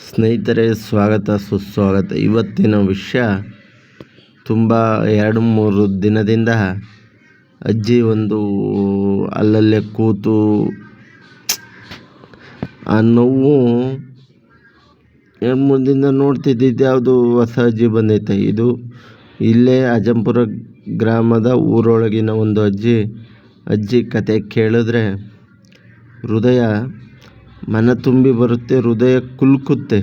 ಸ್ನೇಹಿತರೆ, ಸ್ವಾಗತ ಸುಸ್ವಾಗತ. ಇವತ್ತಿನ ವಿಷಯ ತುಂಬ 2-3 ದಿನದಿಂದ ಅಜ್ಜಿ ಒಂದು ಅಲ್ಲಲ್ಲೇ ಕೂತು ಆ ನೋವು 2-3 ದಿನದಿಂದ ನೋಡ್ತಿದ್ದಿದ್ದು ಯಾವುದು ಹೊಸ ಅಜ್ಜಿ ಬಂದೈತೆ. ಇದು ಇಲ್ಲೇ ಅಜ್ಜಂಪುರ ಗ್ರಾಮದ ಊರೊಳಗಿನ ಒಂದು ಅಜ್ಜಿ ಕತೆ ಕೇಳಿದ್ರೆ ಹೃದಯ ಮನ ತುಂಬಿ ಬರುತ್ತೆ, ಹೃದಯ ಕುಲುಕುತ್ತೆ.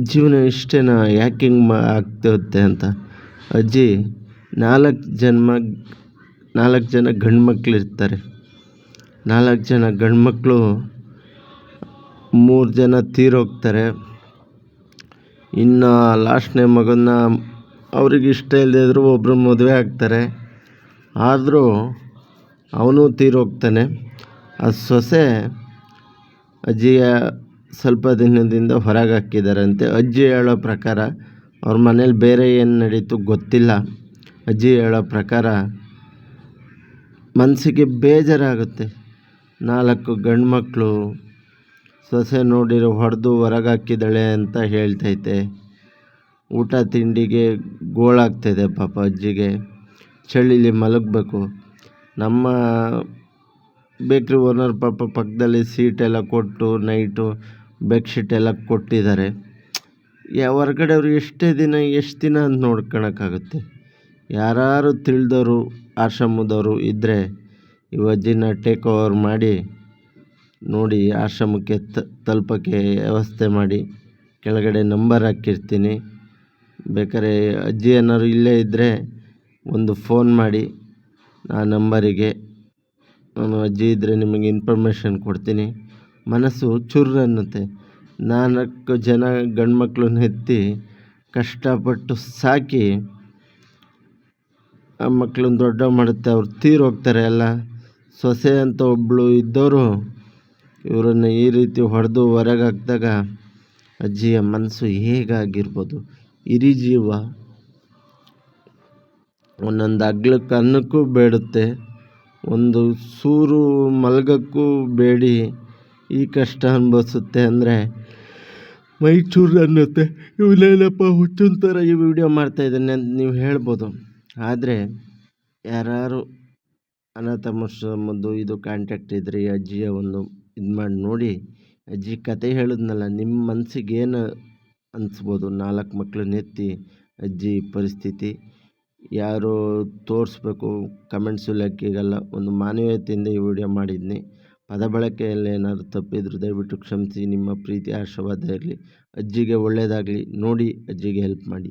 ಜೀವನ ಇಷ್ಟೇನಾ, ಯಾಕೆ ಹಿಂಗೆ ಆಗ್ತಿರುತ್ತೆ ಅಂತ. ಅಜ್ಜಿ 4 ಜನ ಗಂಡು ಮಕ್ಕಳಿರ್ತಾರೆ. 4 ಜನ ಗಂಡು ಮಕ್ಕಳು 3 ಜನ ತೀರೋಗ್ತಾರೆ. ಇನ್ನು ಲಾಸ್ಟ್ನೇ ಮಗನ ಅವ್ರಿಗೆ ಇಷ್ಟ ಇಲ್ಲದೆ ಇದ್ದರೂ ಒಬ್ಬರು ಮದುವೆ ಆಗ್ತಾರೆ. ಆದರೂ ಅವನು ತೀರೋಗ್ತಾನೆ. ಆ ಸೊಸೆ ಅಜ್ಜಿಯ ಸ್ವಲ್ಪ ದಿನದಿಂದ ಹೊರಗೆ ಹಾಕಿದ್ದಾರಂತೆ. ಅಜ್ಜಿ ಹೇಳೋ ಪ್ರಕಾರ ಅವ್ರ ಮನೇಲಿ ಬೇರೆ ಏನು ನಡೀತು ಗೊತ್ತಿಲ್ಲ. ಅಜ್ಜಿ ಹೇಳೋ ಪ್ರಕಾರ ಮನಸ್ಸಿಗೆ ಬೇಜಾರಾಗುತ್ತೆ. 4 ಗಂಡು ಮಕ್ಕಳು ಸೊಸೆ ನೋಡಿರೋ ಹೊಡೆದು ಹೊರಗೆ ಹಾಕಿದ್ದಾಳೆ ಅಂತ ಹೇಳ್ತೈತೆ. ಊಟ ತಿಂಡಿಗೆ ಗೋಳಾಗ್ತಾಯಿದೆ ಪಾಪ ಅಜ್ಜಿಗೆ. ಚಳಿಲಿ ಮಲಗಬೇಕು. ನಮ್ಮ ಬೇಕ್ರಿ ಓನರ್ ಪಾಪ ಪಕ್ಕದಲ್ಲಿ ಸೀಟೆಲ್ಲ ಕೊಟ್ಟು ನೈಟು ಬೆಡ್ಶೀಟ್ ಎಲ್ಲ ಕೊಟ್ಟಿದ್ದಾರೆ. ಹೊರಗಡೆ ಅವರು ಎಷ್ಟು ದಿನ ಅಂತ ನೋಡ್ಕೊಳಕ್ಕಾಗುತ್ತೆ. ಯಾರು ತಿಳಿದವರು ಆಶ್ರಮದವರು ಇದ್ದರೆ ಈ ಅಜ್ಜಿನ ಟೇಕ್ ಓವರ್ ಮಾಡಿ ನೋಡಿ ಆಶ್ರಮಕ್ಕೆ ತಲುಪೋಕ್ಕೆ ವ್ಯವಸ್ಥೆ ಮಾಡಿ. ಕೆಳಗಡೆ ನಂಬರ್ ಹಾಕಿರ್ತೀನಿ. ಬೇಕಾದ್ರೆ ಅಜ್ಜಿ ಏನಾದ್ರು ಇಲ್ಲೇ ಇದ್ದರೆ ಒಂದು ಫೋನ್ ಮಾಡಿ ಆ ನಂಬರಿಗೆ. ನಾನು ಅಜ್ಜಿ ಇದ್ದರೆ ನಿಮಗೆ ಇನ್ಫಾರ್ಮೇಷನ್ ಕೊಡ್ತೀನಿ. ಮನಸ್ಸು ಚುರ್ರು ಅನ್ನುತ್ತೆ. 4 ಜನ ಗಂಡು ಮಕ್ಕಳನ್ನ ಎತ್ತಿ ಕಷ್ಟಪಟ್ಟು ಸಾಕಿ ಆ ಮಕ್ಕಳನ್ನ ದೊಡ್ಡ ಮಾಡುತ್ತೆ. ಅವ್ರು ತೀರೋಗ್ತಾರೆ ಎಲ್ಲ. ಸೊಸೆ ಅಂತ ಒಬ್ಬಳು ಇದ್ದವರು ಇವರನ್ನು ಈ ರೀತಿ ಹೊಡೆದು ಹೊರಗೆ ಹಾಕಿದಾಗ ಅಜ್ಜಿಯ ಮನಸ್ಸು ಹೇಗಾಗಿರ್ಬೋದು. ಹಿರಿ ಜೀವ ಒಂದೊಂದು ಅಗ್ಲಕ್ಕೆ ಅನ್ನಕ್ಕೂ ಬೇಡುತ್ತೆ, ಒಂದು ಸೂರು ಮಲಗಕ್ಕೂ ಬೇಡಿ ಈ ಕಷ್ಟ ಅನುಭವಿಸುತ್ತೆ ಅಂದರೆ ಮೈ ಚೂರು ಅನ್ನುತ್ತೆ. ಇವನೇನಪ್ಪ ಹುಚ್ಚಿನ ಥರ ಈ ವಿಡಿಯೋ ಮಾಡ್ತಾಯಿದ್ದಾನೆ ಅಂತ ನೀವು ಹೇಳ್ಬೋದು. ಆದರೆ ಯಾರು ಅನಾಥಾಶ್ರಮದ್ದು ಇದು ಕಾಂಟ್ಯಾಕ್ಟ್ ಇದ್ದರೆ ಈ ಅಜ್ಜಿಯ ಒಂದು ಇದು ಮಾಡಿ ನೋಡಿ. ಅಜ್ಜಿ ಕತೆ ಹೇಳಿದ್ನಲ್ಲ, ನಿಮ್ಮ ಮನಸ್ಸಿಗೆ ಏನು ಅನಿಸ್ಬೋದು. 4 ಮಕ್ಕಳನ್ನ ಎತ್ತಿ ಅಜ್ಜಿ ಪರಿಸ್ಥಿತಿ ಯಾರು ತೋರಿಸ್ಬೇಕು ಕಮೆಂಟ್ಸು ಲೆಕ್ಕಿಗಲ್ಲ. ಒಂದು ಮಾನವೀಯತೆಯಿಂದ ಈ ವಿಡಿಯೋ ಮಾಡಿದ್ನಿ. ಪದ ಬಳಕೆಯಲ್ಲಿ ಏನಾದರೂ ತಪ್ಪಿದ್ರು ದಯವಿಟ್ಟು ಕ್ಷಮಿಸಿ. ನಿಮ್ಮ ಪ್ರೀತಿ ಆಶೀರ್ವಾದ ಇರಲಿ. ಅಜ್ಜಿಗೆ ಒಳ್ಳೆಯದಾಗಲಿ. ನೋಡಿ ಅಜ್ಜಿಗೆ ಹೆಲ್ಪ್ ಮಾಡಿ.